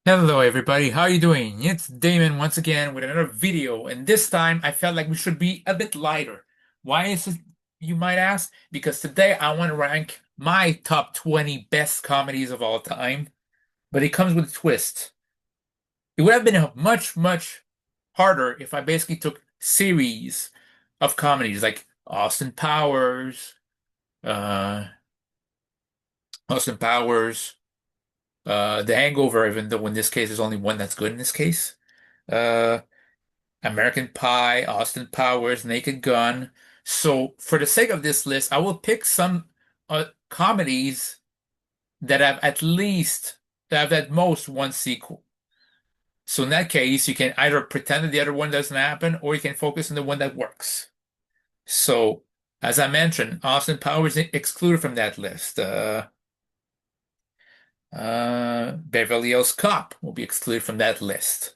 Hello everybody, how are you doing? It's Damon once again with another video, and this time I felt like we should be a bit lighter. Why is it, you might ask? Because today I want to rank my top 20 best comedies of all time, but it comes with a twist. It would have been a much harder if I basically took series of comedies like uh Austin Powers, The Hangover, even though in this case there's only one that's good in this case. Uh American Pie, Austin Powers, Naked Gun. So, for the sake of this list, I will pick some comedies that have at most one sequel. So, in that case, you can either pretend that the other one doesn't happen, or you can focus on the one that works. So, as I mentioned, Austin Powers is excluded from that list. Beverly Hills Cop will be excluded from that list.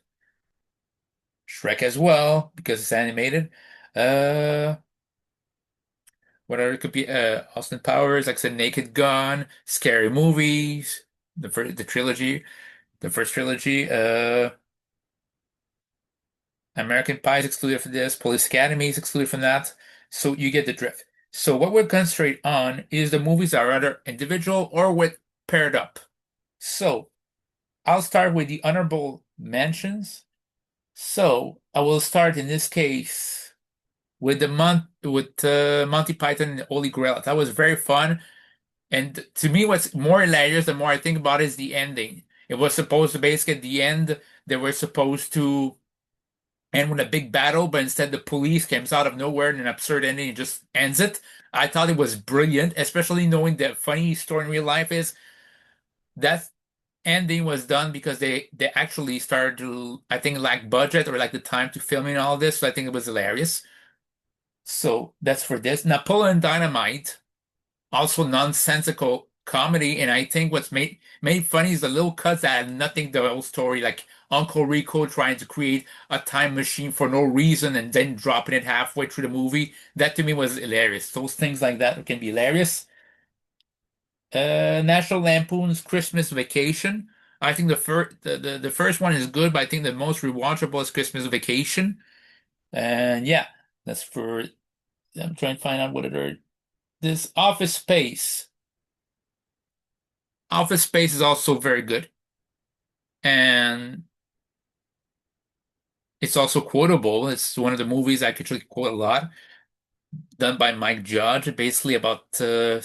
Shrek as well, because it's animated. Uh, Whatever it could be, Austin Powers, like I said, Naked Gun, Scary Movies, the first trilogy, American Pie is excluded from this, Police Academy is excluded from that, so you get the drift. So what we're concentrate on is the movies that are either individual or with paired up. So I'll start with the honorable mentions. So I will start in this case with Monty Python and the Holy Grail. That was very fun. And to me, what's more hilarious, the more I think about it, is the ending. It was supposed to basically at the end, they were supposed to end with a big battle, but instead the police comes out of nowhere in an absurd ending and just ends it. I thought it was brilliant, especially knowing the funny story in real life is that ending was done because they actually started to, I think, lack budget or like the time to film and all this. So I think it was hilarious. So that's for this. Napoleon Dynamite. Also nonsensical comedy, and I think what's made funny is the little cuts that had nothing to the whole story, like Uncle Rico trying to create a time machine for no reason and then dropping it halfway through the movie. That to me was hilarious. Those things like that can be hilarious. National Lampoon's Christmas Vacation. I think the first one is good, but I think the most rewatchable is Christmas Vacation. And yeah, that's for I'm trying to find out what it are. This Office Space. Office Space is also very good, and it's also quotable. It's one of the movies I could actually quote a lot, done by Mike Judge, basically about a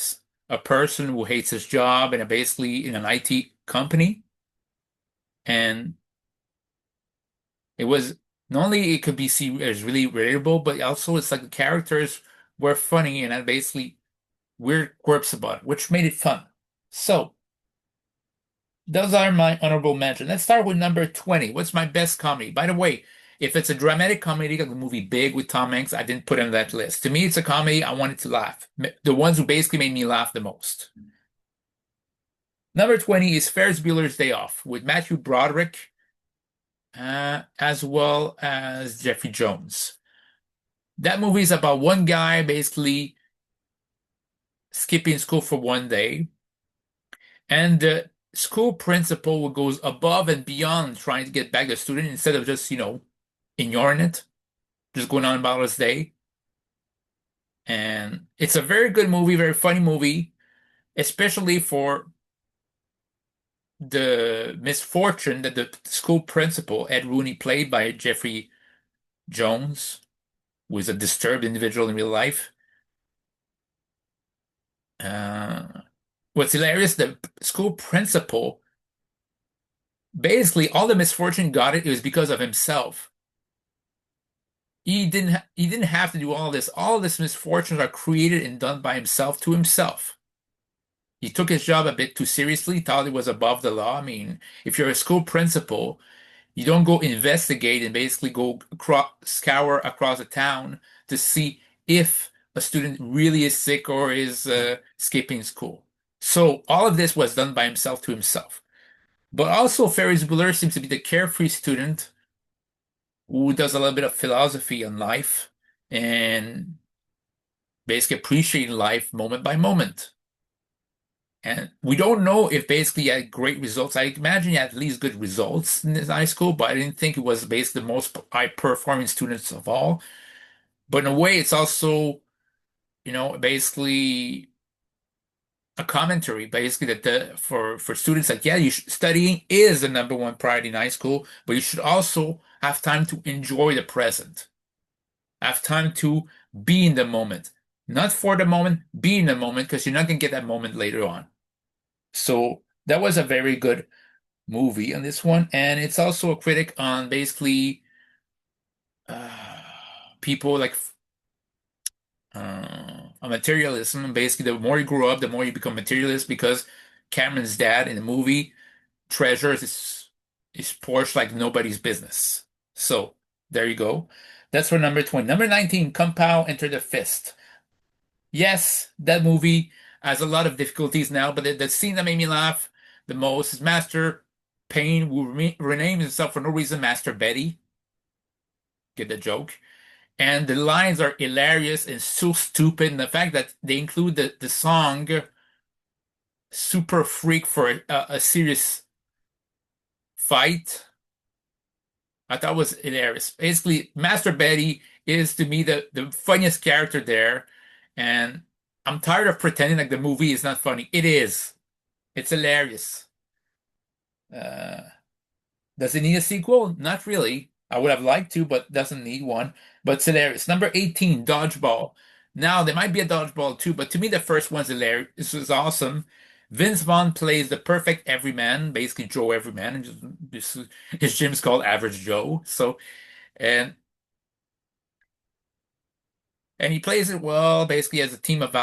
person who hates his job and basically in an IT company. And it was not only it could be seen as really relatable, but also it's like the characters were funny and had basically weird quirks about it, which made it fun. So those are my honorable mentions. Let's start with number 20. What's my best comedy? By the way, if it's a dramatic comedy like the movie Big with Tom Hanks, I didn't put it on that list. To me, it's a comedy. I wanted to laugh. The ones who basically made me laugh the most. Number 20 is Ferris Bueller's Day Off with Matthew Broderick, as well as Jeffrey Jones. That movie is about one guy basically skipping school for one day, and the school principal goes above and beyond trying to get back the student instead of just, ignoring it, just going on about his day. And it's a very good movie, very funny movie, especially for the misfortune that the school principal, Ed Rooney, played by Jeffrey Jones, who is a disturbed individual in real life. Uh, what's hilarious, the school principal, basically all the misfortune got it was because of himself. He didn't have to do all this. All this misfortunes are created and done by himself to himself. He took his job a bit too seriously, thought it was above the law. I mean, if you're a school principal, you don't go investigate and basically go scour across the town to see if a student really is sick or is skipping school. So all of this was done by himself to himself. But also Ferris Bueller seems to be the carefree student who does a little bit of philosophy on life and basically appreciating life moment by moment. And we don't know if basically he had great results. I imagine he had at least good results in his high school, but I didn't think he was basically the most high-performing students of all. But in a way, it's also, basically a commentary, basically that for students like, yeah, studying is the number one priority in high school, but you should also have time to enjoy the present, have time to be in the moment, not for the moment, be in the moment, because you're not gonna get that moment later on. So that was a very good movie on this one, and it's also a critic on basically uh, people like a materialism. Basically, the more you grow up, the more you become materialist because Cameron's dad in the movie treasures his Porsche like nobody's business. So there you go. That's for number 20. Number 19, Kung Pao Enter the Fist. Yes, that movie has a lot of difficulties now, but the scene that made me laugh the most is Master Payne, who renames himself for no reason Master Betty. Get the joke? And the lines are hilarious and so stupid. And the fact that they include the song Super Freak for a serious fight, I thought was hilarious. Basically, Master Betty is to me the funniest character there. And I'm tired of pretending like the movie is not funny. It is. It's hilarious. Uh, does it need a sequel? Not really. I would have liked to, but doesn't need one. But it's hilarious. Number 18, Dodgeball. Now, there might be a Dodgeball too, but to me, the first one's hilarious. This was awesome. Vince Vaughn plays the perfect everyman, basically Joe Everyman, and his gym's called Average Joe. So, and and he plays it well, basically as a team of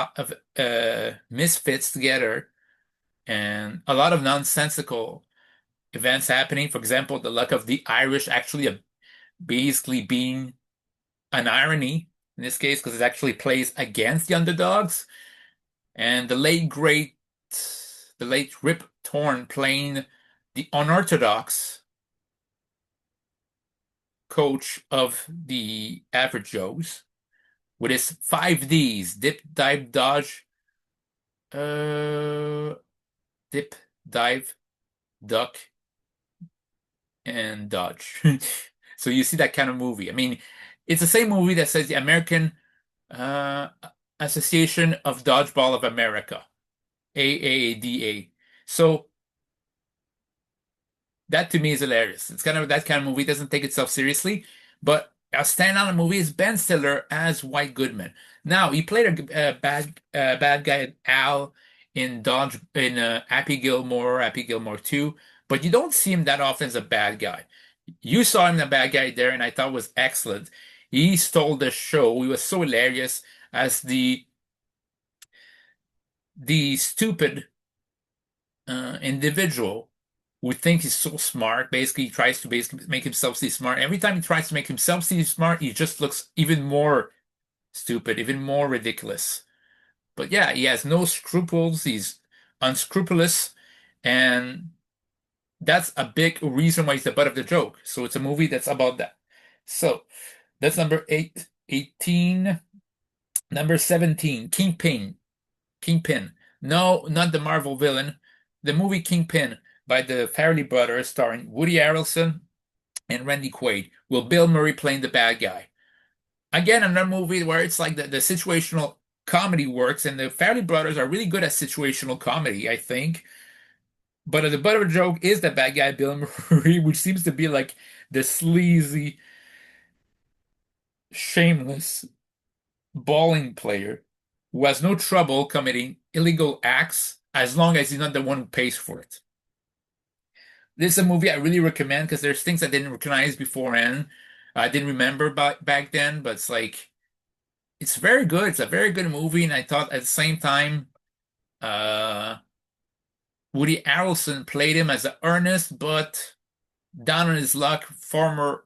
misfits together, and a lot of nonsensical events happening. For example, the luck of the Irish actually basically being an irony in this case because it actually plays against the underdogs. And the late Rip Torn playing the unorthodox coach of the Average Joes with his 5 Ds, dip, dive, dodge, uh, dip, dive, duck, and dodge. So you see that kind of movie. I mean, it's the same movie that says the American uh, Association of Dodgeball of America, AADA. So that to me is hilarious. It's kind of that kind of movie. It doesn't take itself seriously, but a standout movie is Ben Stiller as White Goodman. Now he played a bad guy Al in Happy Gilmore 2, but you don't see him that often as a bad guy. You saw him the bad guy there, and I thought was excellent. He stole the show. He was so hilarious as the stupid individual who thinks he's so smart. Basically, he tries to basically make himself seem smart. Every time he tries to make himself seem smart, he just looks even more stupid, even more ridiculous. But yeah, he has no scruples. He's unscrupulous, and that's a big reason why he's the butt of the joke. So it's a movie that's about that. So that's number 18. Number 17, Kingpin. Kingpin. No, not the Marvel villain. The movie Kingpin by the Farrelly brothers, starring Woody Harrelson and Randy Quaid, with Bill Murray playing the bad guy. Again, another movie where it's like the situational comedy works, and the Farrelly brothers are really good at situational comedy, I think. But the butt of a joke is the bad guy, Bill Murray, which seems to be like the sleazy, shameless bowling player who has no trouble committing illegal acts as long as he's not the one who pays for it. This is a movie I really recommend because there's things I didn't recognize beforehand. I didn't remember back then, but it's like it's very good. It's a very good movie, and I thought at the same time, uh, Woody Harrelson played him as an earnest but down on his luck former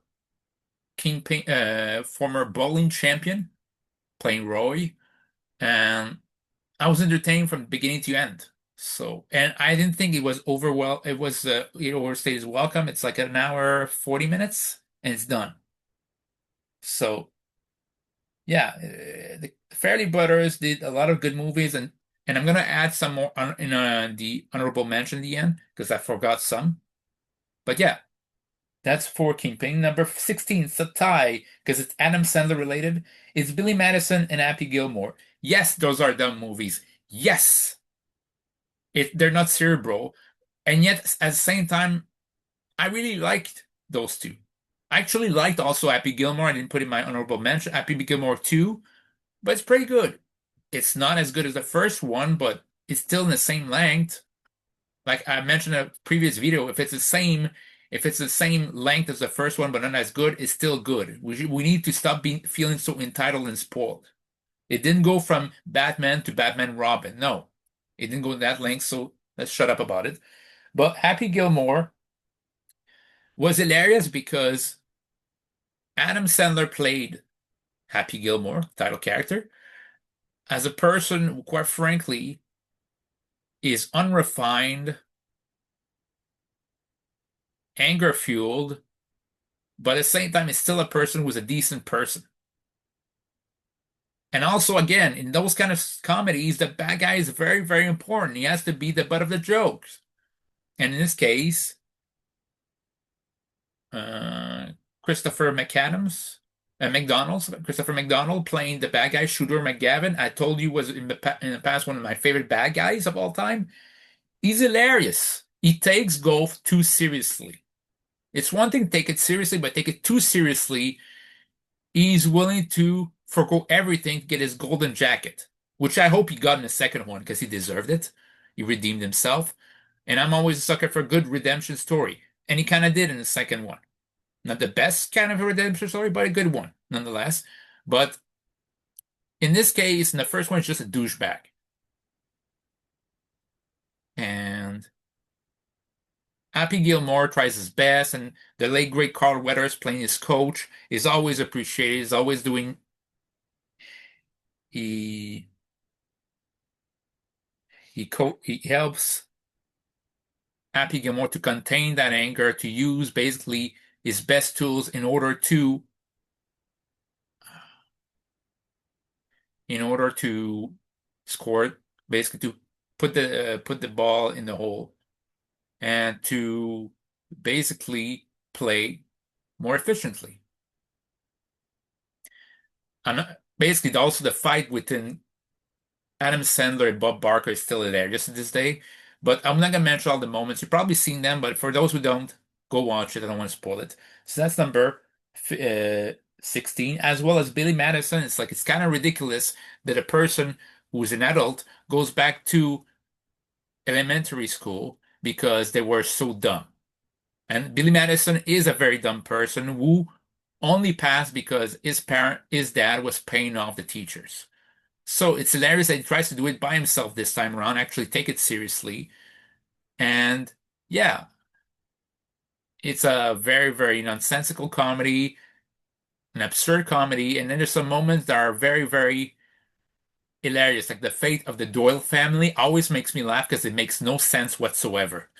bowling champion playing Roy, and I was entertained from beginning to end. So, and I didn't think it was it overstayed its welcome. It's like an hour, 40 minutes, and it's done. So, yeah, the Fairley Brothers did a lot of good movies, and And I'm gonna add some more in the honorable mention at the end because I forgot some. But yeah, that's for Kingpin. Number 16, it's a tie because it's Adam Sandler related. It's Billy Madison and Happy Gilmore. Yes, those are dumb movies. Yes, they're not cerebral, and yet at the same time, I really liked those two. I actually liked also Happy Gilmore. I didn't put in my honorable mention Happy Gilmore 2, but it's pretty good. It's not as good as the first one, but it's still in the same length. Like I mentioned in a previous video, if it's the same length as the first one, but not as good, it's still good. We need to stop being feeling so entitled and spoiled. It didn't go from Batman to Batman Robin. No, it didn't go that length, so let's shut up about it. But Happy Gilmore was hilarious because Adam Sandler played Happy Gilmore, title character, as a person who, quite frankly, is unrefined, anger fueled, but at the same time is still a person who's a decent person. And also, again, in those kind of comedies, the bad guy is very, very important. He has to be the butt of the jokes. And in this case, uh, Christopher McAdams, Christopher McDonald playing the bad guy, Shooter McGavin. I told you was in the past one of my favorite bad guys of all time. He's hilarious. He takes golf too seriously. It's one thing to take it seriously, but take it too seriously. He's willing to forgo everything to get his golden jacket, which I hope he got in the second one because he deserved it. He redeemed himself. And I'm always a sucker for a good redemption story. And he kind of did in the second one. Not the best kind of a redemption story, but a good one nonetheless. But in this case, in the first one, it's just a douchebag. And Happy Gilmore tries his best, and the late great Carl Weathers playing his coach is always appreciated. He's always doing he he helps Happy Gilmore to contain that anger, to use basically his best tools in order to score, basically to put the ball in the hole and to basically play more efficiently. And basically, also the fight within Adam Sandler and Bob Barker is still hilarious to this day. But I'm not gonna mention all the moments. You've probably seen them, but for those who don't, go watch it. I don't want to spoil it. So that's number 16, as well as Billy Madison. It's like it's kind of ridiculous that a person who's an adult goes back to elementary school because they were so dumb. And Billy Madison is a very dumb person who only passed because his dad was paying off the teachers. So it's hilarious that he tries to do it by himself this time around, actually take it seriously. And yeah, it's a very, very nonsensical comedy, an absurd comedy. And then there's some moments that are very, very hilarious. Like the fate of the Doyle family always makes me laugh because it makes no sense whatsoever.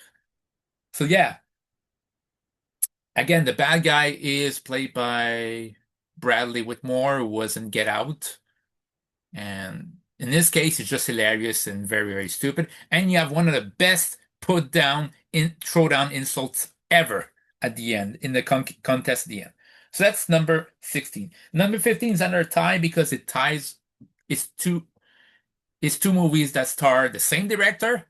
So yeah, again, the bad guy is played by Bradley Whitmore, who was in Get Out. And in this case, it's just hilarious and very, very stupid. And you have one of the best put down in throwdown insults ever at the end, in the contest at the end. So that's number 16. Number 15 is under a tie because it ties it's two movies that star the same director,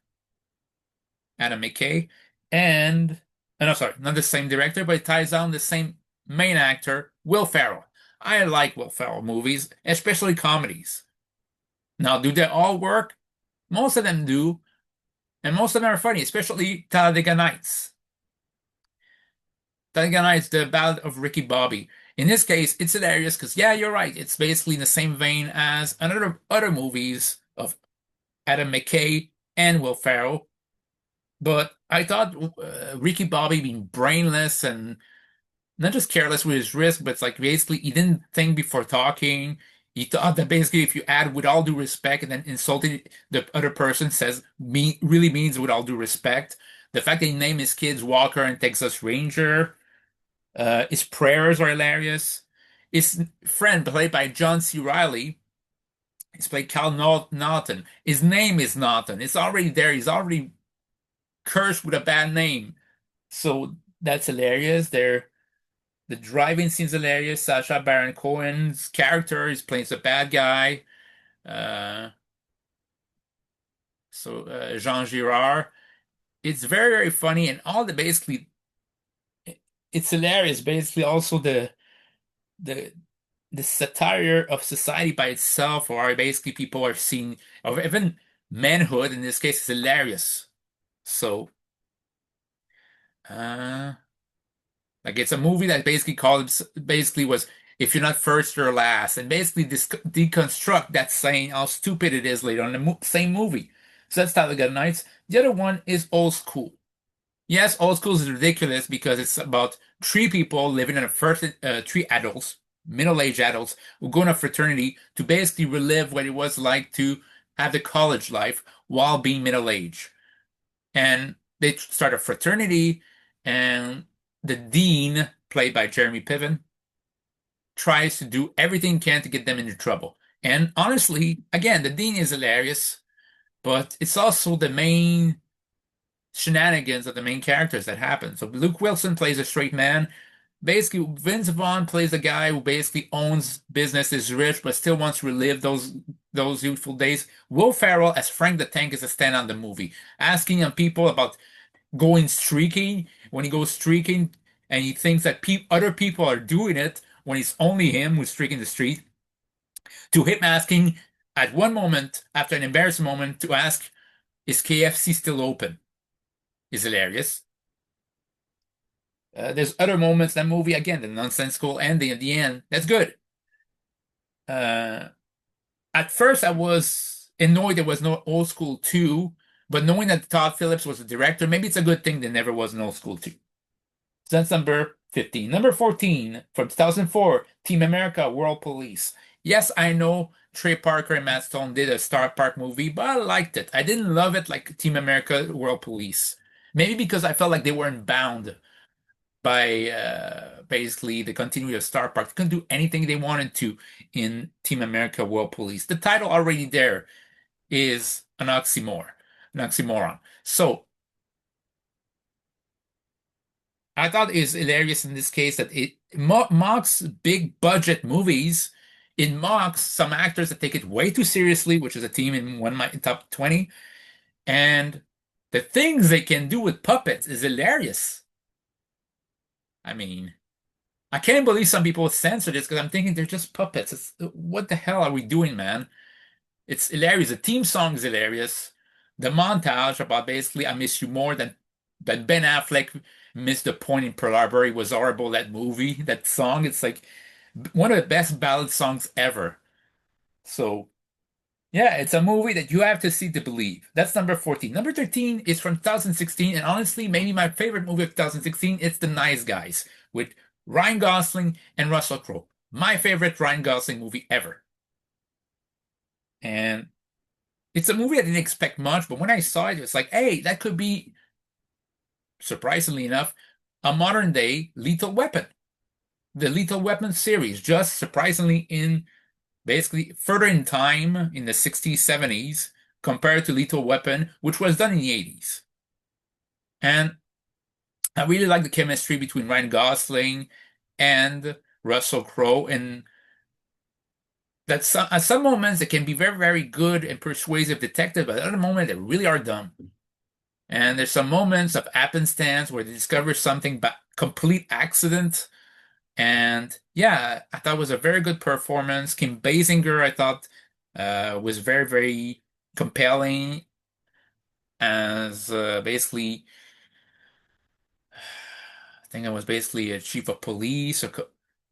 Adam McKay, and no, sorry, not the same director, but it ties down the same main actor, Will Ferrell. I like Will Ferrell movies, especially comedies. Now, do they all work? Most of them do, and most of them are funny, especially Talladega Nights. Talladega Nights, the Ballad of Ricky Bobby. In this case, it's hilarious because, yeah, you're right. It's basically in the same vein as another other movies of Adam McKay and Will Ferrell. But I thought Ricky Bobby being brainless and not just careless with his risk, but it's like basically he didn't think before talking. He thought that basically if you add with all due respect and then insulting the other person says really means with all due respect. The fact that he named his kids Walker and Texas Ranger. His prayers are hilarious. His friend, played by John C. Reilly, He's played Cal Naughton. His name is Naughton. It's already there. He's already cursed with a bad name. So that's hilarious. The driving scene's hilarious. Sacha Baron Cohen's character is playing the bad guy. Uh, Jean Girard. It's very, very funny, and all the basically it's hilarious. Basically, also the the satire of society by itself, or basically people are seeing, or even manhood in this case, is hilarious. So, uh, like it's a movie that basically basically was if you're not first, you're last, and basically deconstruct that saying how stupid it is later on the mo same movie. So that's Talladega Nights. The other one is Old School. Yes, Old School is ridiculous because it's about three people living in a first, three adults, middle-aged adults, who go in a fraternity to basically relive what it was like to have the college life while being middle-aged. And they start a fraternity, and the dean, played by Jeremy Piven, tries to do everything he can to get them into trouble. And honestly, again, the dean is hilarious, but it's also the main shenanigans of the main characters that happen. So Luke Wilson plays a straight man. Basically, Vince Vaughn plays a guy who basically owns business, is rich, but still wants to relive those youthful days. Will Ferrell as Frank the Tank is a stand on the movie, asking on people about going streaking when he goes streaking, and he thinks that other people are doing it when it's only him who's streaking the street. To him asking at one moment, after an embarrassing moment, to ask, "Is KFC still open?" is hilarious. There's other moments in that movie, again, the nonsensical ending at the end. That's good. Uh, at first, I was annoyed there was no Old School 2, but knowing that Todd Phillips was the director, maybe it's a good thing there never was an Old School 2. So that's number 15. Number 14 from 2004, Team America World Police. Yes, I know Trey Parker and Matt Stone did a Star Park movie, but I liked it. I didn't love it like Team America World Police. Maybe because I felt like they weren't bound by basically the continuity of Star Park. They couldn't do anything they wanted to in Team America World Police. The title already there is an oxymoron. So I thought it was hilarious in this case that it mocks big budget movies. It mocks some actors that take it way too seriously, which is a team in one of my top 20. And the things they can do with puppets is hilarious. I mean, I can't believe some people censor this because I'm thinking they're just puppets. What the hell are we doing, man? It's hilarious. The theme song is hilarious. The montage about basically I miss you more than Ben Affleck missed the point in Pearl Harbor. It was horrible, that movie, that song. It's like one of the best ballad songs ever. So yeah, it's a movie that you have to see to believe. That's number 14. Number 13 is from 2016, and honestly, maybe my favorite movie of 2016. It's The Nice Guys with Ryan Gosling and Russell Crowe. My favorite Ryan Gosling movie ever. And it's a movie I didn't expect much, but when I saw it, it's like, hey, that could be, surprisingly enough, a modern day Lethal Weapon. The Lethal Weapon series, just surprisingly in basically further in time in the 60s, 70s, compared to Lethal Weapon, which was done in the 80s. And I really like the chemistry between Ryan Gosling and Russell Crowe, and that at some moments it can be very, very good and persuasive detective, but at other moments they really are dumb. And there's some moments of happenstance where they discover something by complete accident. And yeah, I thought it was a very good performance. Kim Basinger, I thought, was very, very compelling as basically, I think I was basically a chief of police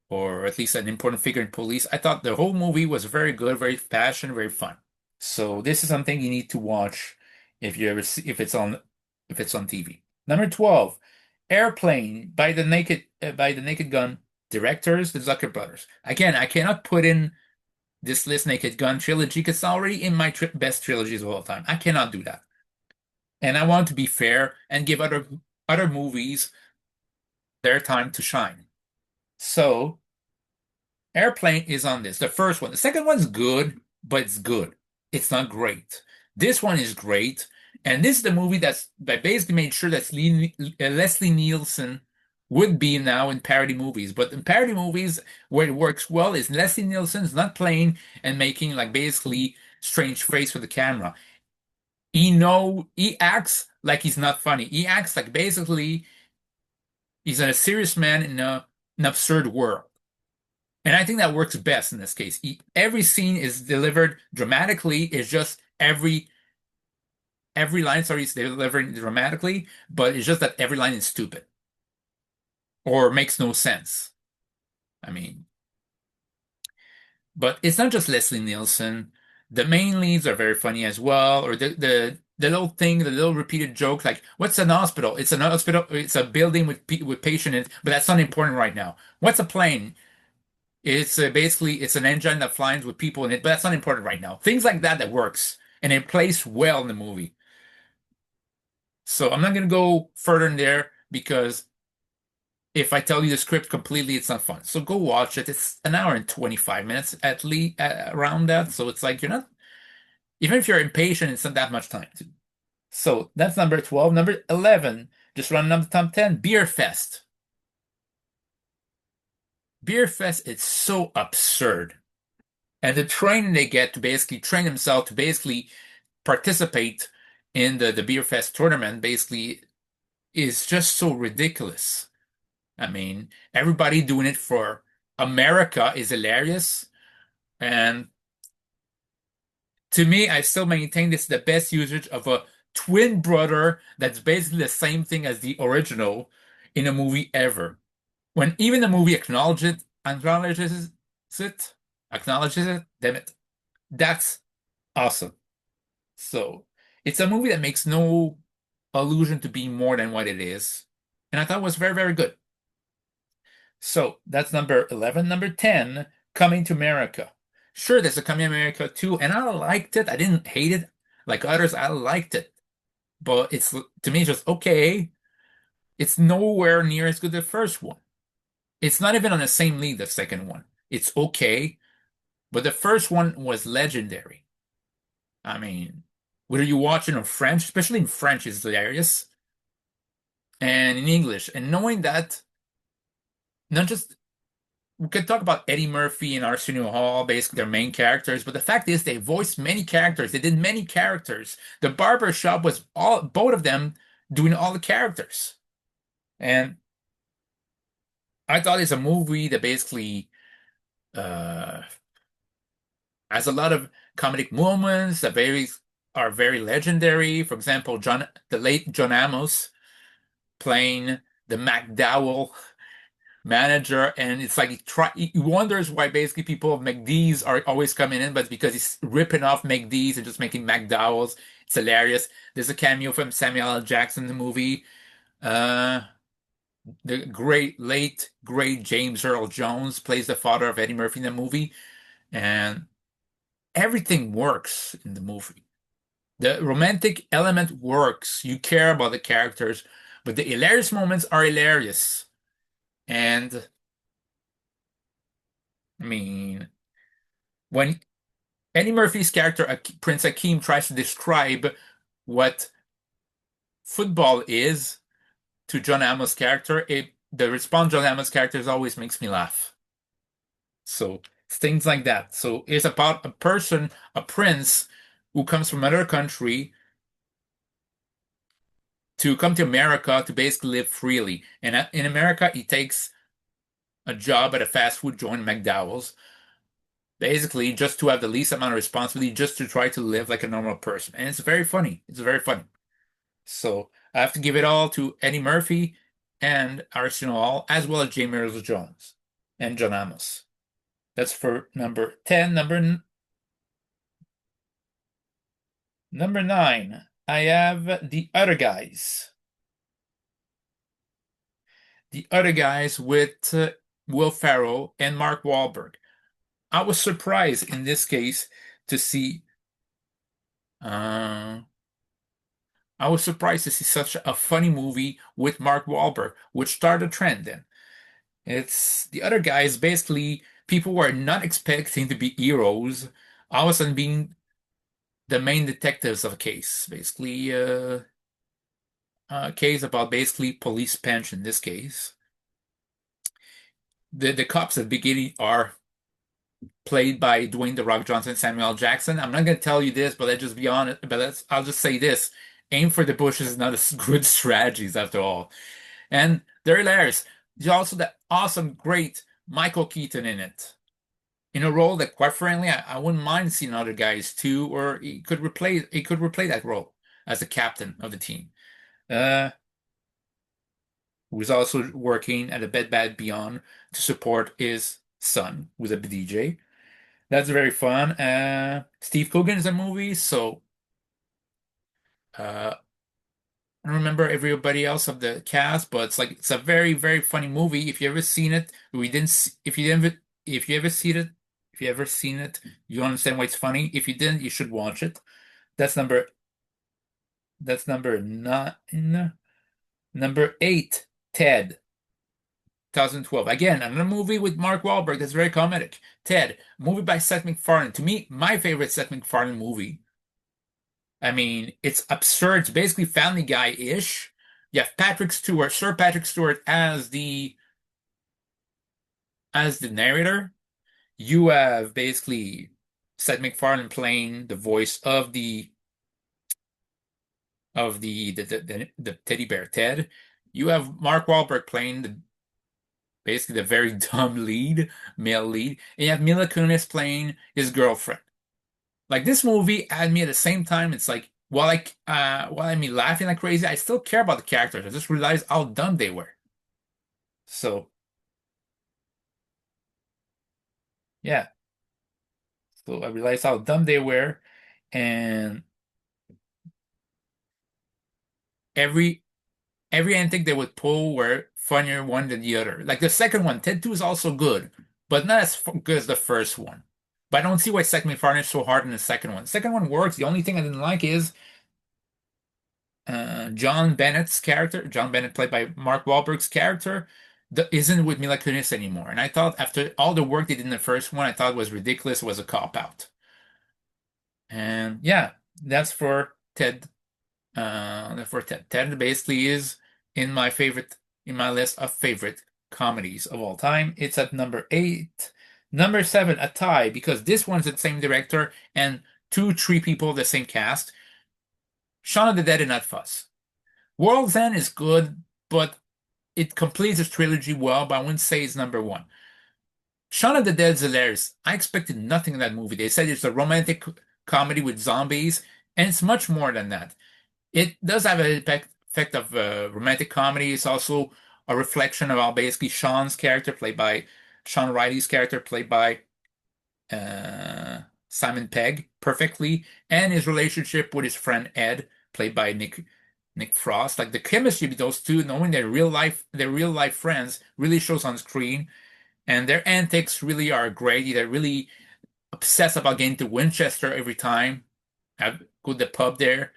or at least an important figure in police. I thought the whole movie was very good, very passionate, very fun. So this is something you need to watch if you ever see if it's on TV. Number 12, Airplane by the Naked Gun directors, the Zucker brothers. Again, I cannot put in this list Naked Gun trilogy because it's already in my best trilogies of all time. I cannot do that. And I want to be fair and give other movies their time to shine. So Airplane is on this. The first one. The second one's good. but it's good. It's not great. This one is great, and this is the movie that basically made sure that Leslie Nielsen would be now in parody movies. But in parody movies, where it works well is Leslie Nielsen's not playing and making like basically strange face with the camera. He acts like he's not funny. He acts like basically he's a serious man in an absurd world. And I think that works best in this case. Every scene is delivered dramatically. It's just every line, sorry, is delivered dramatically, but it's just that every line is stupid or makes no sense. I mean, but it's not just Leslie Nielsen. The main leads are very funny as well, or the little thing, the little repeated joke, like what's an hospital? It's an hospital. It's a building with patient in it, but that's not important right now. What's a plane? It's basically it's an engine that flies with people in it, but that's not important right now. Things like that works, and it plays well in the movie. So I'm not gonna go further in there because if I tell you the script completely, it's not fun. So go watch it. It's an hour and 25 minutes at least around that. So it's like you're not even if you're impatient, it's not that much time. So that's number 12. Number 11, just running up the top 10, Beer Fest. Beer Fest, it's so absurd. And the training they get to basically train themselves to basically participate in the Beer Fest tournament basically is just so ridiculous. I mean, everybody doing it for America is hilarious. And to me, I still maintain this is the best usage of a twin brother that's basically the same thing as the original in a movie ever. When even the movie it, acknowledges it, damn it. That's awesome. So it's a movie that makes no allusion to being more than what it is. And I thought it was very, very good. So that's number 11. Number 10, Coming to America. Sure, there's a Coming to America too, and I liked it. I didn't hate it like others. I liked it. But it's to me just okay. It's nowhere near as good as the first one. It's not even on the same league, the second one. It's okay, but the first one was legendary. I mean, whether you watch it in French, especially in French, is hilarious, and in English, and knowing that not just we could talk about Eddie Murphy and Arsenio Hall, basically their main characters, but the fact is they voiced many characters. They did many characters. The barber shop was all both of them doing all the characters. And I thought it's a movie that basically uh has a lot of comedic moments that are very legendary. For example, the late John Amos playing the McDowell manager, and it's like he wonders why basically people of McD's are always coming in, but it's because he's ripping off McD's and just making McDowell's. It's hilarious. There's a cameo from Samuel L. Jackson in the movie. Uh, the late great James Earl Jones plays the father of Eddie Murphy in the movie, and everything works in the movie. The romantic element works. You care about the characters, but the hilarious moments are hilarious. And I mean, when Eddie Murphy's character, Prince Akeem, tries to describe what football is to John Amos' character, the response John Amos' characters always makes me laugh. So it's things like that. So it's about a person, a prince, who comes from another country to come to America to basically live freely. And in America, he takes a job at a fast food joint, McDowell's, basically just to have the least amount of responsibility, just to try to live like a normal person. And it's very funny. It's very funny. So I have to give it all to Eddie Murphy and Arsenio Hall, as well as James Earl Jones and John Amos. That's for number 10. Number 9, I have The Other Guys. The Other Guys with Will Ferrell and Mark Wahlberg. I was surprised in this case to see uh, I was surprised to see such a funny movie with Mark Wahlberg, which started a trend then. It's The Other Guys, basically people were not expecting to be heroes, all of a sudden being the main detectives of a case. Basically, a case about basically police pension in this case. The cops at the beginning are played by Dwayne The Rock Johnson, Samuel L. Jackson. I'm not gonna tell you this, but let's just be honest. But I'll just say this: aim for the bushes is not a good strategies after all. And they're hilarious. There's also that awesome, great Michael Keaton in it, in a role that, quite frankly, I wouldn't mind seeing other guys too, or he could replay that role as the captain of the team. Uh, who's also working at a Bed Bath Beyond to support his son, who's a DJ. That's very fun. Steve Coogan is a movie, so uh, I don't remember everybody else of the cast, but it's a very, very funny movie. If you ever seen it, we didn't. If you ever seen it, if you ever seen it, you understand why it's funny. If you didn't, you should watch it. That's number. That's number nine. Number eight, Ted, 2012. Again, another movie with Mark Wahlberg that's very comedic. Ted, movie by Seth MacFarlane. To me, my favorite Seth MacFarlane movie. I mean, it's absurd. It's basically Family Guy-ish. You have Patrick Stewart, Sir Patrick Stewart as the narrator. You have basically Seth MacFarlane playing the voice of the teddy bear Ted. You have Mark Wahlberg playing basically the very dumb male lead, and you have Mila Kunis playing his girlfriend. Like this movie had me at the same time. It's like while I'm laughing like crazy, I still care about the characters. I just realized how dumb they were. So yeah, so I realized how dumb they were, and every every antic they would pull were funnier one than the other. Like the second one, Ted 2 is also good, but not as good as the first one. But I don't see why Second McFarlane is so hard in the second one. The second one works. The only thing I didn't like is John Bennett's character, John Bennett played by Mark Wahlberg's character, isn't with Mila Kunis anymore. And I thought after all the work they did in the first one, I thought it was ridiculous, it was a cop out. And yeah, that's for Ted. For Ted. Ted basically is in my list of favorite comedies of all time. It's at number eight. Number seven, a tie, because this one's the same director and three people, the same cast. Shaun of the Dead and Not Fuss. World's End is good, but it completes its trilogy well, but I wouldn't say it's number one. Shaun of the Dead is hilarious. I expected nothing in that movie. They said it's a romantic comedy with zombies, and it's much more than that. It does have an effect of romantic comedy. It's also a reflection of how basically Sean Riley's character, played by Simon Pegg, perfectly, and his relationship with his friend Ed, played by Nick Frost. Like the chemistry between those two, knowing their real life friends, really shows on screen, and their antics really are great. They're really obsessed about getting to Winchester every time. Go to the pub there.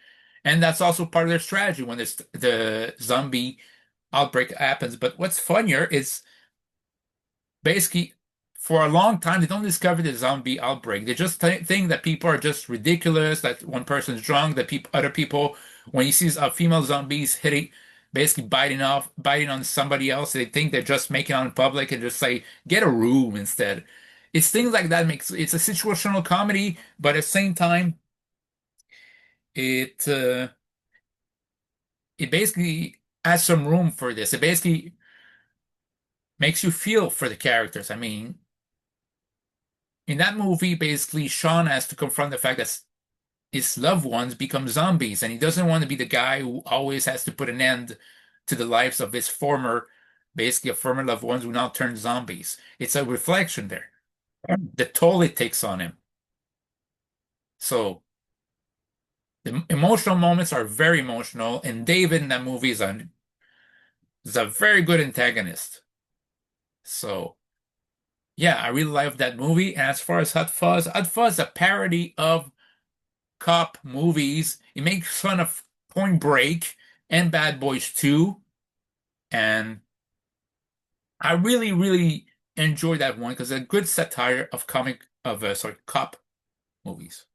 And that's also part of their strategy when the zombie outbreak happens. But what's funnier is basically for a long time they don't discover the zombie outbreak. They just think that people are just ridiculous, that one person's drunk, that other people, when he sees a female zombies hitting, basically biting on somebody else, they think they're just making out in public and just say, get a room instead. It's things like that makes it's a situational comedy, but at the same time, it uh, it basically has some room for this. It basically makes you feel for the characters. I mean, in that movie, basically, Sean has to confront the fact that his loved ones become zombies, and he doesn't want to be the guy who always has to put an end to the lives of his basically, a former loved ones who now turn zombies. It's a reflection there. The toll it takes on him. So the emotional moments are very emotional, and David in that movie is a very good antagonist. So yeah, I really love that movie. And as far as Hot Fuzz is a parody of cop movies. It makes fun of Point Break and Bad Boys 2. And I really, really enjoy that one because it's a good satire of cop movies.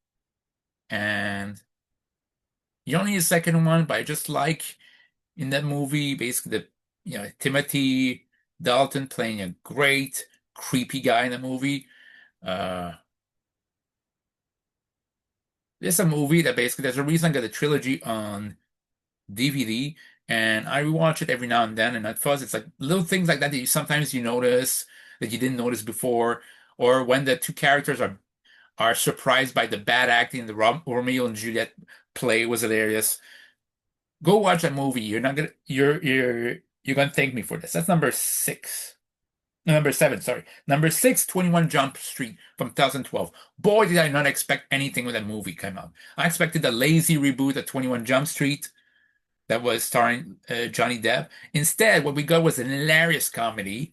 And you don't need a second one, but I just like in that movie, basically Timothy Dalton playing a great creepy guy in the movie. Uh, it's a movie that basically there's a reason I got a trilogy on DVD, and I rewatch it every now and then. And at first, it's like little things like that that sometimes you notice that you didn't notice before, or when the two characters are surprised by the bad acting. The Romeo and Juliet play was hilarious. Go watch that movie. You're not gonna you're gonna thank me for this. That's number six. No, number seven, sorry. Number six, 21 Jump Street from 2012. Boy, did I not expect anything when that movie came out. I expected a lazy reboot of 21 Jump Street that was starring Johnny Depp. Instead, what we got was an hilarious comedy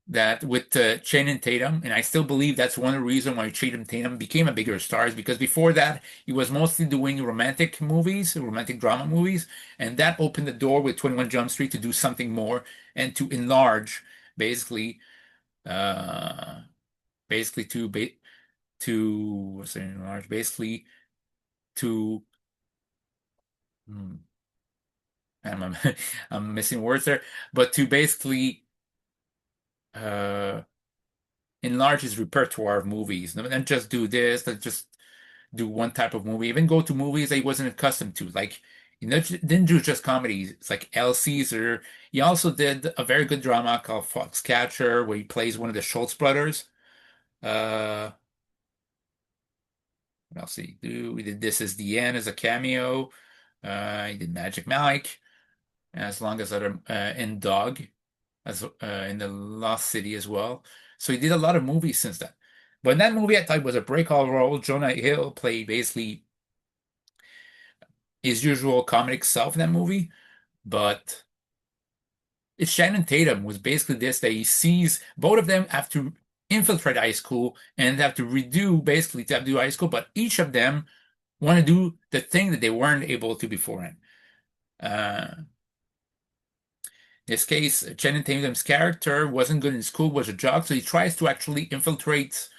that with Channing Tatum, and I still believe that's one of the reasons why Channing Tatum became a bigger star is because before that he was mostly doing romantic movies, romantic drama movies, and that opened the door with 21 Jump Street to do something more and to enlarge, basically, uh, basically to what's it enlarge, basically to. Hmm, I'm I'm missing words there, but to basically uh enlarge his repertoire of movies. Not just do this, not just do one type of movie, even go to movies that he wasn't accustomed to. Like, didn't do just comedies. It's like El Caesar. He also did a very good drama called Foxcatcher, where he plays one of the Schultz brothers. Uh, what else did he do? We did This Is the End as a cameo. He did Magic Mike, as long as other in Dog, as in the Lost City as well. So he did a lot of movies since then. But in that movie, I thought it was a breakout role. Jonah Hill played basically his usual comedic self in that movie, but it's Shannon Tatum was basically this that he sees both of them have to infiltrate high school and have to redo basically to have to do high school, but each of them want to do the thing that they weren't able to beforehand. In this case, Channing Tatum's character wasn't good in school, was a jock, so he tries to actually infiltrate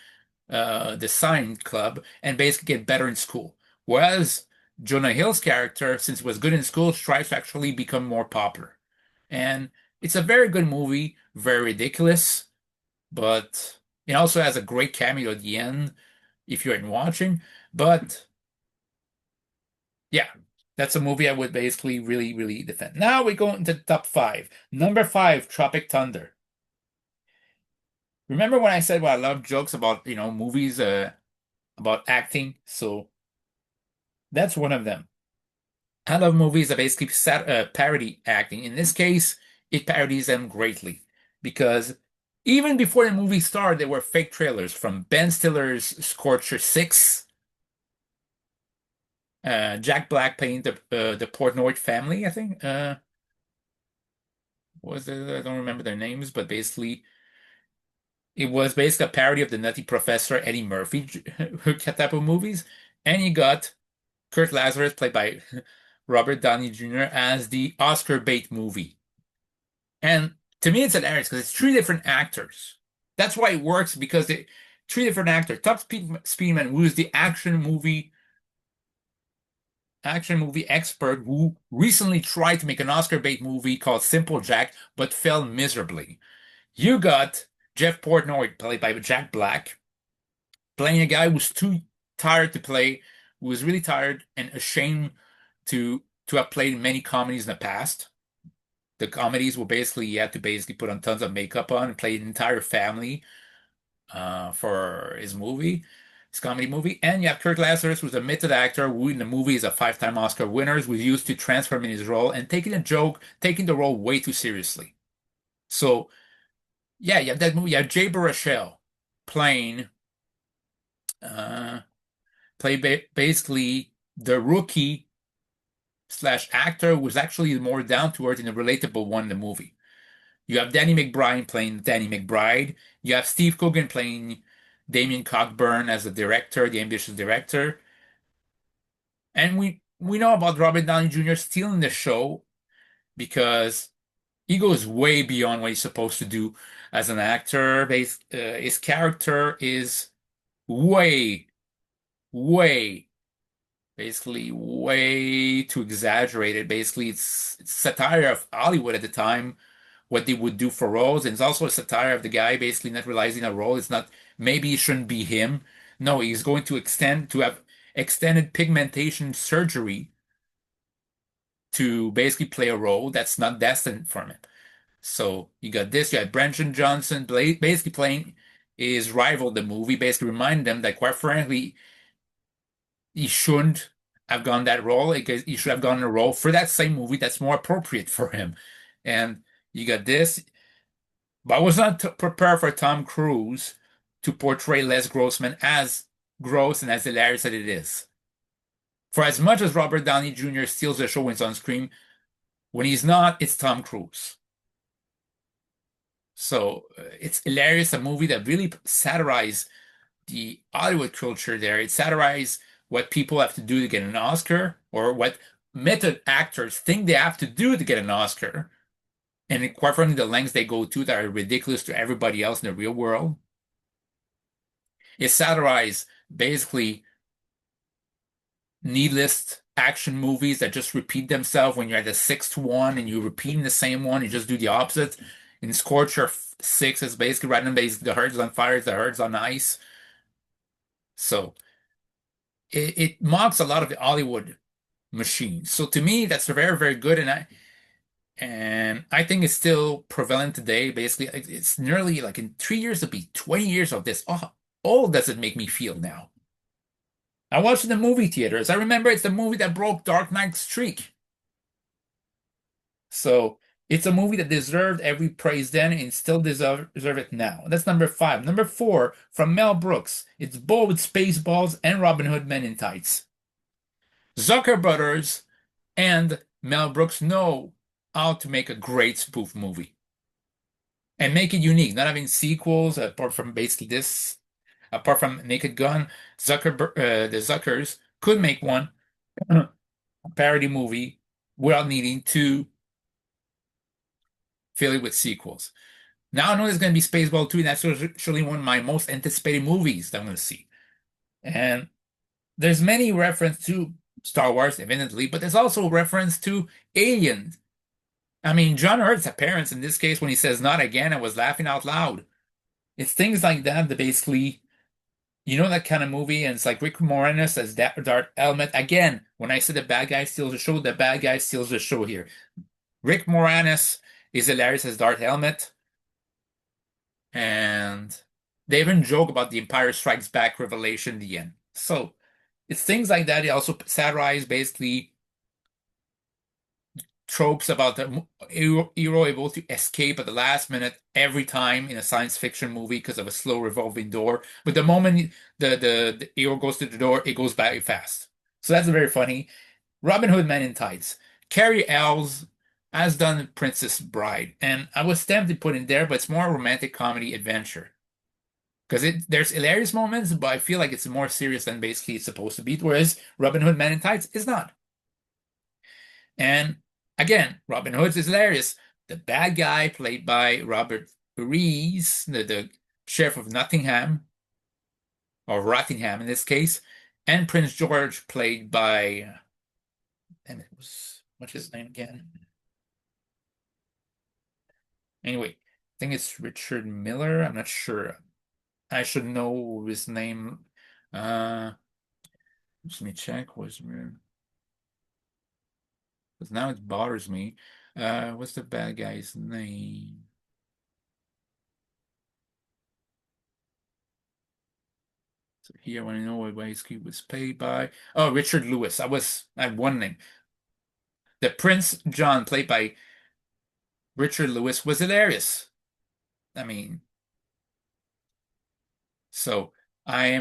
the sign club and basically get better in school. Whereas Jonah Hill's character, since he was good in school, tries to actually become more popular. And it's a very good movie, very ridiculous, but it also has a great cameo at the end if you're in watching. But yeah, that's a movie I would basically really, really defend. Now we go into the top five. Number five, Tropic Thunder. Remember when I said, well, I love jokes about, movies about acting? So that's one of them. I love movies that basically parody acting. In this case, it parodies them greatly because even before the movie started, there were fake trailers from Ben Stiller's Scorcher 6, Jack Black playing the Portnoy family, I think. Was it? I don't remember their names, but basically, it was basically a parody of the Nutty Professor Eddie Murphy type of movies, and you got Kurt Lazarus, played by Robert Downey Jr., as the Oscar bait movie. And to me, it's hilarious because it's three different actors. That's why it works because three different actors. Speedman, who is the action movie expert who recently tried to make an Oscar bait movie called Simple Jack, but failed miserably. You got Jeff Portnoy, played by Jack Black, playing a guy who's too tired to play, who was really tired and ashamed to have played many comedies in the past. The comedies were basically you had to basically put on tons of makeup on and play an entire family for his comedy movie. And you have Kirk Lazarus, who's a method actor who in the movie is a five-time Oscar winner, who's used to transform in his role and taking the role way too seriously. So yeah, you have that movie. You have Jay Baruchel playing uh basically the rookie slash actor who was actually more down to earth and a relatable one in the movie. You have Danny McBride playing Danny McBride. You have Steve Coogan playing Damien Cockburn as the director, the ambitious director. And we know about Robert Downey Jr. stealing the show because he goes way beyond what he's supposed to do as an actor. His character way, way, basically way too exaggerated. Basically, it's satire of Hollywood at the time, what they would do for roles, and it's also a satire of the guy basically not realizing a role. It's not maybe it shouldn't be him. No, he's going to extend to have extended pigmentation surgery to basically play a role that's not destined for him. So you got this, you had Brenton Johnson basically playing his rival in the movie, basically reminding them that quite frankly, he shouldn't have gone that role because he should have gone a role for that same movie that's more appropriate for him. And you got this, but I was not prepared for Tom Cruise to portray Les Grossman as gross and as hilarious as it is. For as much as Robert Downey Jr. steals the show when he's on screen, when he's not, it's Tom Cruise. So it's hilarious, a movie that really satirized the Hollywood culture there. It satirized what people have to do to get an Oscar or what method actors think they have to do to get an Oscar. And quite frankly, the lengths they go to that are ridiculous to everybody else in the real world. It satirized basically needless action movies that just repeat themselves when you're at the sixth one and you're repeating the same one, you just do the opposite. In Scorcher 6, it's basically random based the herd's on fire, the herd's on ice. So it mocks a lot of the Hollywood machine. So to me, that's very, very good, and I think it's still prevalent today. Basically, it's nearly like in 3 years, it'll be 20 years of this. Oh, old does it make me feel now? I watched it in the movie theaters. I remember it's the movie that broke Dark Knight's streak. So it's a movie that deserved every praise then and still deserve it now. That's number five. Number four, from Mel Brooks. It's Bull with Spaceballs and Robin Hood Men in Tights. Zucker Brothers and Mel Brooks know how to make a great spoof movie and make it unique, not having sequels apart from basically this, apart from Naked Gun. The Zuckers could make one a parody movie without needing to fill it with sequels. Now I know there's going to be Spaceball 2, and that's actually one of my most anticipated movies that I'm going to see. And there's many reference to Star Wars, evidently, but there's also reference to aliens. I mean, John Hurt's appearance in this case when he says "not again," I was laughing out loud. It's things like that that basically, that kind of movie, and it's like Rick Moranis as Darth Helmet. Again, when I say the bad guy steals the show, the bad guy steals the show here. Rick Moranis is hilarious as Darth Helmet, and they even joke about the Empire Strikes Back revelation in the end. So it's things like that. They also satirize basically tropes about the hero able to escape at the last minute every time in a science fiction movie because of a slow revolving door. But the moment the hero goes to the door, it goes by fast. So that's very funny. Robin Hood Men in Tights. Carrie Ells has done Princess Bride, and I was tempted to put in there, but it's more a romantic comedy adventure. Because there's hilarious moments, but I feel like it's more serious than basically it's supposed to be, whereas Robin Hood Men in Tights is not. And again, Robin Hood is hilarious. The bad guy played by Robert Rees, the sheriff of Nottingham, or Rottingham in this case, and Prince George played by, and it was, what's his name again? Anyway, I think it's Richard Miller. I'm not sure. I should know his name. Let me check. Because now it bothers me. What's the bad guy's name? So here, when I know what he was paid by. Oh, Richard Lewis. I had one name. The Prince John, played by Richard Lewis, was hilarious. I mean, so I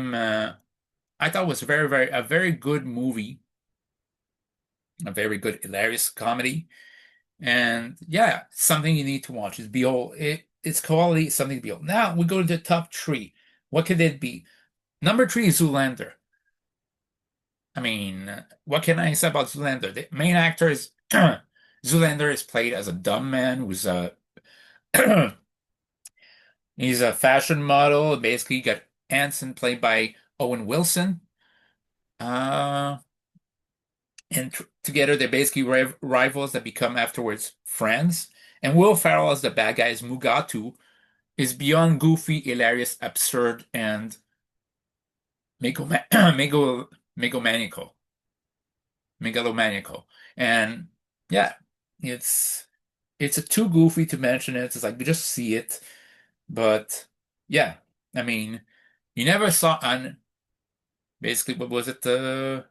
thought it was a very good movie, a very good, hilarious comedy. And yeah, something you need to watch. It's quality, something to behold. Now we go to the top three. What could it be? Number three is Zoolander. I mean, what can I say about Zoolander? The main actor is Zoolander is played as a dumb man who's a he's a fashion model. Basically, got Anson, played by Owen Wilson. Uh, and together they're basically rivals that become afterwards friends. And Will Ferrell as the bad guy is Mugatu, is beyond goofy, hilarious, absurd, and megomaniacal, megalomaniacal. And yeah, it's it's a too goofy to mention it. It's like you just see it. But yeah, I mean, you never saw on basically what was it? You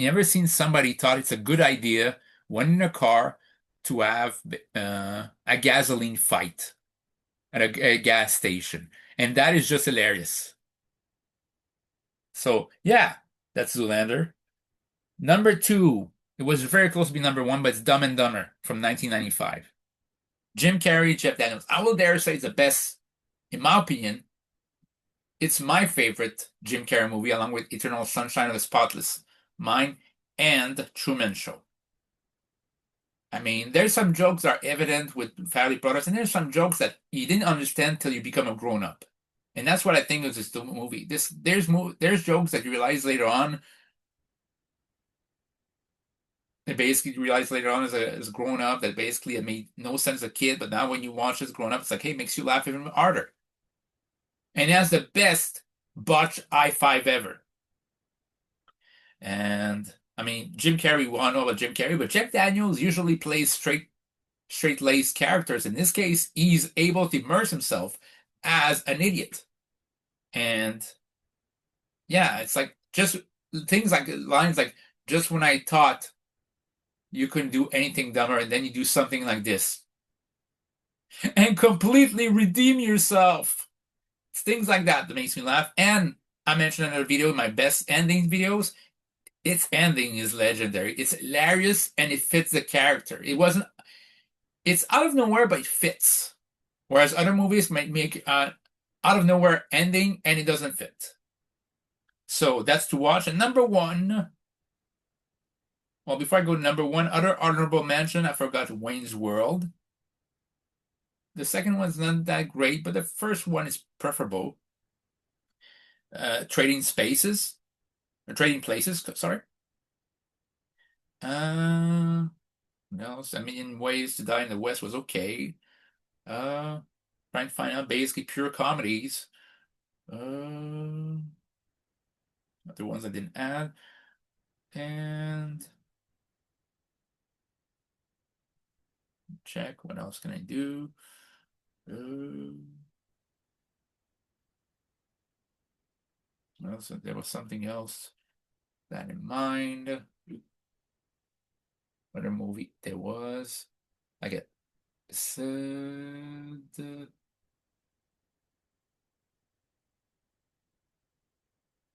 never seen somebody thought it's a good idea when in a car to have a gasoline fight at a gas station, and that is just hilarious. So yeah, that's Zoolander. Number two, it was very close to be number one, but it's Dumb and Dumber from 1995. Jim Carrey, Jeff Daniels. I will dare say it's the best, in my opinion. It's my favorite Jim Carrey movie, along with Eternal Sunshine of the Spotless Mind and Truman Show. I mean, there's some jokes that are evident with Family Brothers, and there's some jokes that you didn't understand till you become a grown up. And that's what I think of this movie. There's jokes that you realize later on. They basically realize later on as a grown up that basically it made no sense as a kid, but now when you watch as grown up, it's like, hey, it makes you laugh even harder. And it has the best botch I-5 ever. And I mean, Jim Carrey, we all know about Jim Carrey, but Jeff Daniels usually plays straight-laced characters. In this case, he's able to immerse himself as an idiot. And yeah, it's like just things like lines like, just when I thought you couldn't do anything dumber, and then you do something like this and completely redeem yourself. It's things like that that makes me laugh. And I mentioned in another video, my best ending videos. Its ending is legendary. It's hilarious and it fits the character. It's out of nowhere, but it fits. Whereas other movies might make out of nowhere ending and it doesn't fit. So that's to watch. And number one, well, before I go to number one, other honorable mention, I forgot Wayne's World. The second one's not that great, but the first one is preferable. Trading Spaces, or Trading Places, sorry. What else? A Million Ways to Die in the West was okay. Trying to find out basically pure comedies. Other ones I didn't add. And check what else can I do. Well, so there was something else that in mind. Other movie there was. I get said.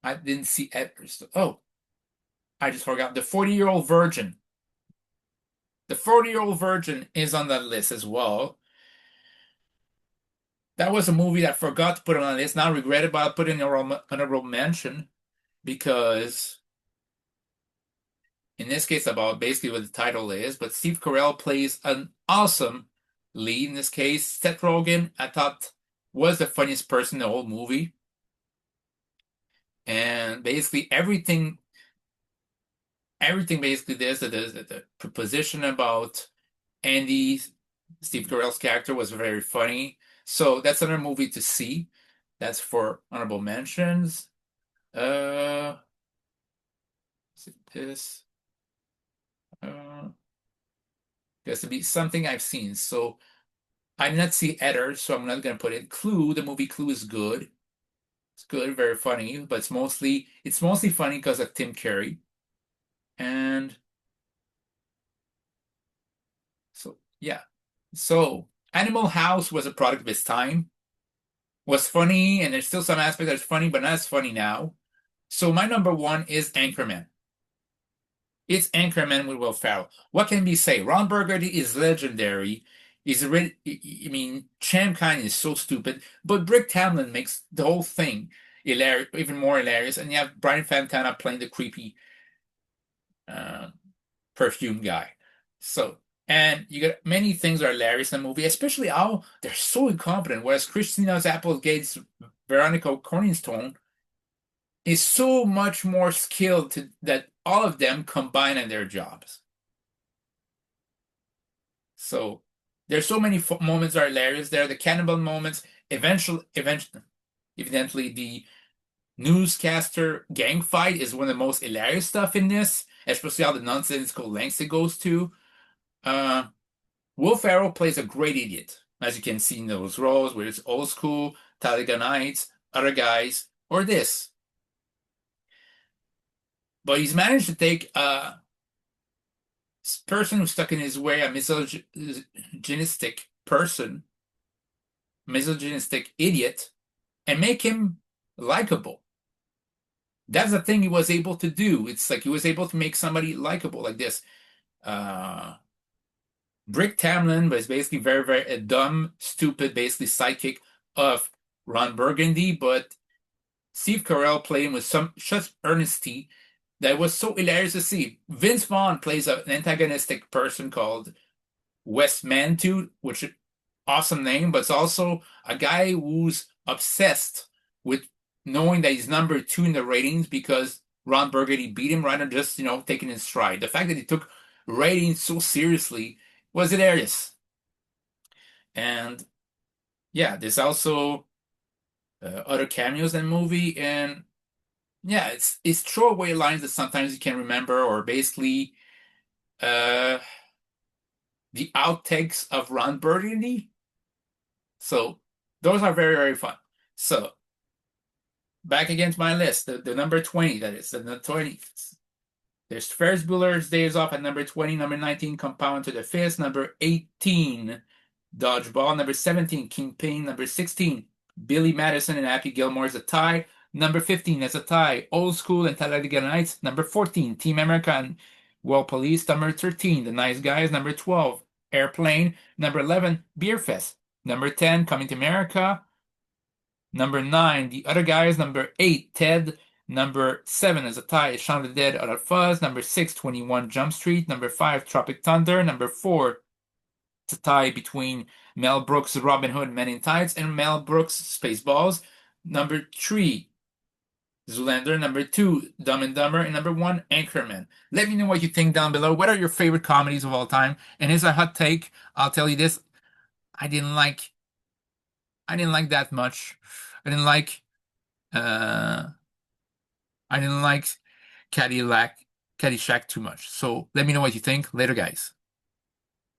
I didn't see Edgar's. Oh, I just forgot the 40-Year-Old Virgin. The 40-Year-Old Virgin is on that list as well. That was a movie that I forgot to put on the list. Now regretted, but I put in an honorable mention because in this case about basically what the title is, but Steve Carell plays an awesome lead in this case. Seth Rogen, I thought, was the funniest person in the whole movie. And basically everything basically there's the proposition about Andy, Steve Carell's character was very funny. So that's another movie to see. That's for honorable mentions. Is it this? Has to be something I've seen. So I did not see Edder, so I'm not gonna put it. Clue, the movie Clue is good. It's good, very funny, but it's mostly funny because of Tim Curry. And so yeah. So Animal House was a product of its time. Was funny, and there's still some aspect that's funny, but not as funny now. So my number one is Anchorman. It's Anchorman with Will Ferrell. What can we say? Ron Burgundy is legendary. I mean, Champ Kind is so stupid, but Brick Tamlin makes the whole thing hilarious, even more hilarious. And you have Brian Fantana playing the creepy uh, perfume guy. So And you get many things are hilarious in the movie, especially how they're so incompetent. Whereas Christina Applegate's Veronica Corningstone is so much more skilled that all of them combine in their jobs. So there's so many moments are hilarious there. The cannibal moments, eventually the newscaster gang fight is one of the most hilarious stuff in this, especially all the nonsensical lengths it goes to. Uh, Will Ferrell plays a great idiot, as you can see in those roles, whether it's old school, Talladega Nights, other guys, or this. But he's managed to take a person who's stuck in his way, a misogynistic person, misogynistic idiot, and make him likable. That's the thing he was able to do. It's like he was able to make somebody likable like this. Uh, Brick Tamlin was basically very, very a dumb, stupid, basically sidekick of Ron Burgundy, but Steve Carell played him with such earnesty that was so hilarious to see. Vince Vaughn plays an antagonistic person called Wes Mantu, which is awesome name, but it's also a guy who's obsessed with knowing that he's number two in the ratings because Ron Burgundy beat him rather than just, taking his stride. The fact that he took ratings so seriously was hilarious. And yeah, there's also other cameos in the movie, and yeah, it's throwaway lines that sometimes you can remember, or basically uh, the outtakes of Ron Burgundy. So those are very, very fun. So back against my list, the number 20, that is, the number 20. There's Ferris Bueller's Days Off at number 20, number 19, Compound to the Fist, number 18, Dodgeball, number 17, Kingpin, number 16, Billy Madison and Happy Gilmore is a tie, number 15 is a tie, Old School and Talladega Nights, number 14, Team America and Well Police, number 13, The Nice Guys, number 12, Airplane, number 11, Beer Fest, number 10, Coming to America, number 9, The Other Guys, number 8, Ted, number 7 is a tie, is Shaun of the Dead, Other Fuzz, number 6, 21 Jump Street, number 5, Tropic Thunder, number 4, it's a tie between Mel Brooks' Robin Hood Men in Tights and Mel Brooks' Spaceballs. Number 3, Zoolander. Number 2, Dumb and Dumber. And number 1, Anchorman. Let me know what you think down below. What are your favorite comedies of all time? And here's a hot take. I'll tell you this. I didn't like I didn't like that much. I didn't like uh I didn't like Cadillac Caddyshack too much. So let me know what you think. Later, guys.